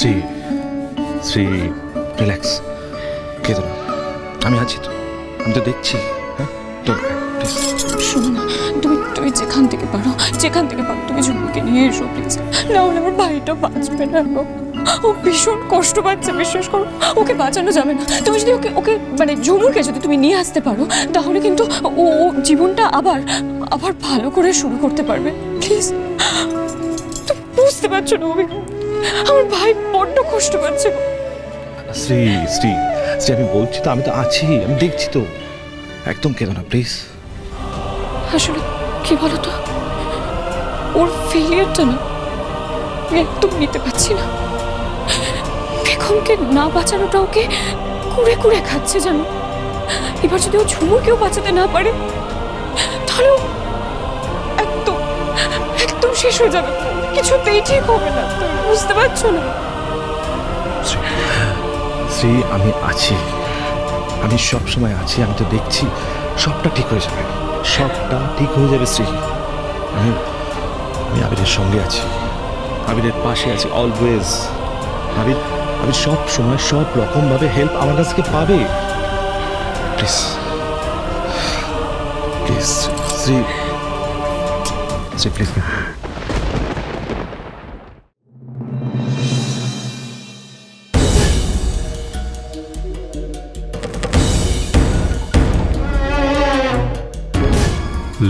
Shri Shri relax, কেঁদো না, আমি আছি তো, আমি তো দেখছি। হ্যাঁ, শোনো না, তুমি যেখান থেকে পারো তুমি ঝুমুরকে নিয়ে এসো প্লিজ, না হলে আমার ভাইটা বাঁচবে না। ও ভীষণ কষ্ট পাচ্ছে, বিশ্বাস করো, ওকে বাঁচানো যাবে না। তুমি যদি ওকে মানে ঝুমুরকে যদি তুমি নিয়ে আসতে পারো, তাহলে কিন্তু ও জীবনটা আবার ভালো করে শুরু করতে পারবে। প্লিজ, তুমি বুঝতে পারছো না, আমার ভাই বড্ড কষ্ট পাচ্ছে। শ্রী শ্রী শ্রী আমি বলছি তো, আমি তো আছি, আমি দেখছি তো, একদম কেঁদো না প্লিজ। আসলে কি বলতো, ওর ফেলিয়ারটা না আমি একদম নিতে পারছি না। বেগমকে না বাঁচানোটা ওকে কুড়ে কুড়ে খাচ্ছে জানো। এবার যদি ও ঝুমুরকেও বাঁচাতে না পারে, তাহলে একদম শেষ হয়ে যাবে, কিছুতেই ঠিক হবে না। তুমি বুঝতে পারছো না? শ্রী আমি আছি, আমি সব সময় আছি, আমি তো দেখছি, সবটা ঠিক হয়ে যাবে, সবটা ঠিক হয়ে যাবে শ্রী। আমি আবিরের সঙ্গে আছি, আবিরের পাশে আছি অলওয়েজ। আবির সব সময় সব রকম ভাবে হেল্প আমার কাছ থেকে পাবে। Please please Shri Shri please.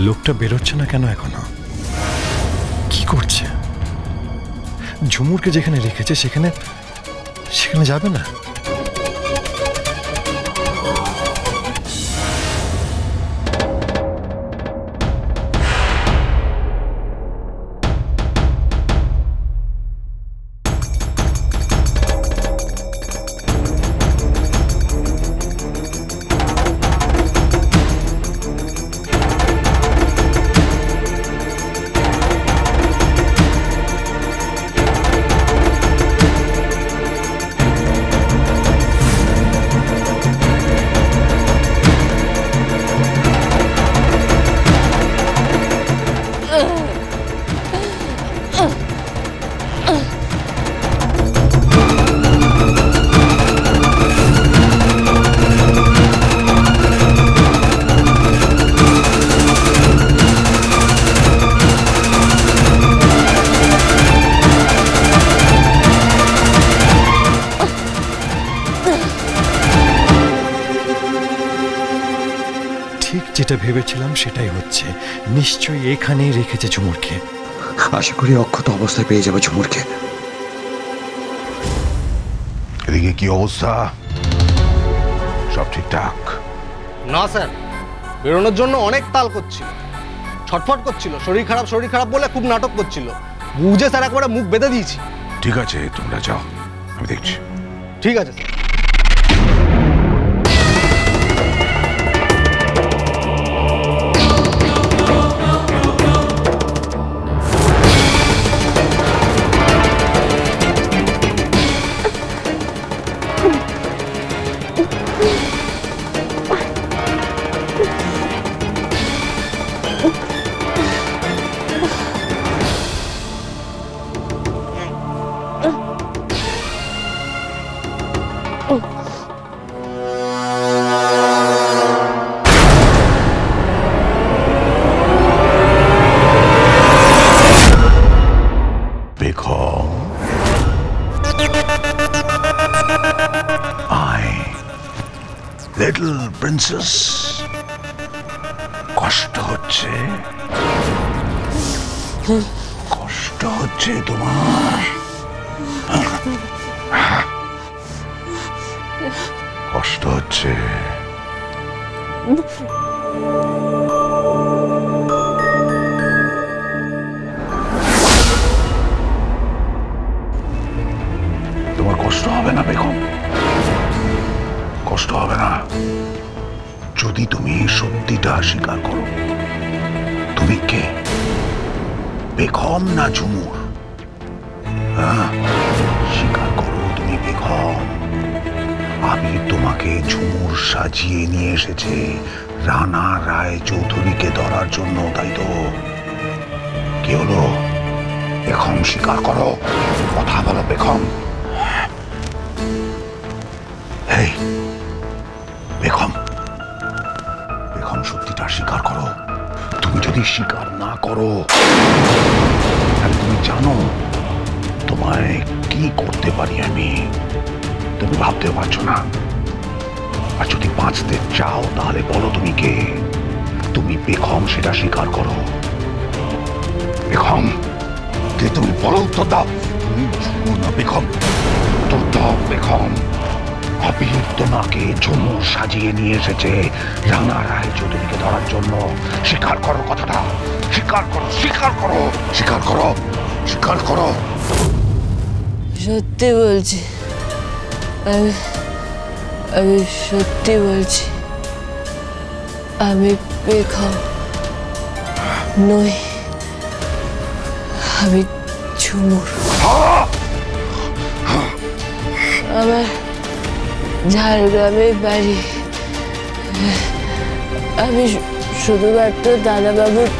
লোকটা বেরোচ্ছে না কেন এখনো? কি করছে? ঝুমুরকে যেখানে রেখেছে সেখানে যাবে না? যেটা ভেবেছিলাম সেটাই হচ্ছে, নিশ্চয়ই এখানেই রেখেছে ঝুমুরকে। আশা করি অক্ষত অবস্থায় পেয়ে যাবে ঝুমুরকে। এদিকে কি অবস্থা? সব ঠিকঠাক? না স্যার, বেরোনোর জন্য অনেক তাল করছিল, ছটফট করছিল, শরীর খারাপ বলে খুব নাটক করছিল। বুঝে স্যার একবারে মুখ বেঁধে দিয়েছি। ঠিক আছে, তোমরা যাও, আমি দেখছি। ঠিক আছে স্যার। লিটল প্রিন্সেস, কষ্ট হচ্ছে? কষ্ট হচ্ছে তোমার? কষ্ট হচ্ছে? তোমার কষ্ট হবে না বেগম, কষ্ট হবে না যদি তুমি সত্যিটা স্বীকার করো। তুমি কে, বেগম না ঝুমুর? স্বীকার করো তুমি বেগম। আবির তোমাকে ঝুমুর সাজিয়ে নিয়ে এসেছে রানা রায় চৌধুরীকে ধরার জন্য, তাই তো? কি হলো বেগম, স্বীকার করো, কথা বলো বেগম। যদি স্বীকার না করো তাহলে তুমি জানো তোমায় কি করতে পারি আমি, তুমি ভাবতেও পারছো না। আর যদি বাঁচতে চাও তাহলে বলো তুমি কে, তুমি বেগম, সেটা স্বীকার করো। বেগম কে তুমি, বলো, উত্তর দাও। তুমি ঝুমুর না বেগম, উত্তর দাও বেগম। আবির তোমাকে ঝুমুর সাজিয়ে নিয়ে এসেছে রানা রায় চৌধুরীকে ধরার জন্য। স্বীকার করো কথাটা, স্বীকার করো, স্বীকার করো, স্বীকার করো, স্বীকার করো। সত্যি বলছি, আমি আমি সত্যি বলছি, আমি বেগম নই, আমি ঝুমুর। আমার ঝাড়গ্রামে বাড়ি। আমি শুধুমাত্র দাদাবাবুর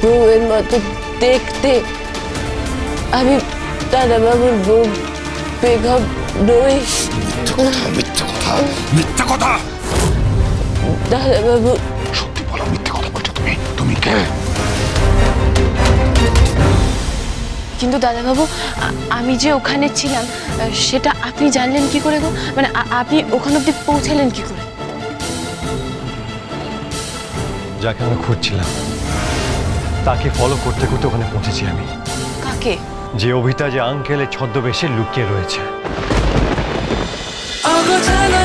বউয়ের মতো দেখতে। আমি দাদাবাবুর বউ বেগম নই। মিথ্যে কথা, মিথ্যে কথা। দাদাবাবু, সত্যি বলো, মিথ্যে কথা বলছো তুমি, তুমি কে? কিন্তু দাদাবাবু, আমি যে ওখানে ছিলাম সেটা আপনি জানলেন কি করে গো? মানে আপনি ওখান অব্দি পৌঁছালেন কি করে? যাকে আমরা খুঁজছিলাম তাকে ফলো করতে করতে ওখানে পৌঁছেছি আমি। কাকে? যে অভিতা যে আঙ্কেলের ছদ্মবেশে লুকিয়ে রয়েছে। অগোছালো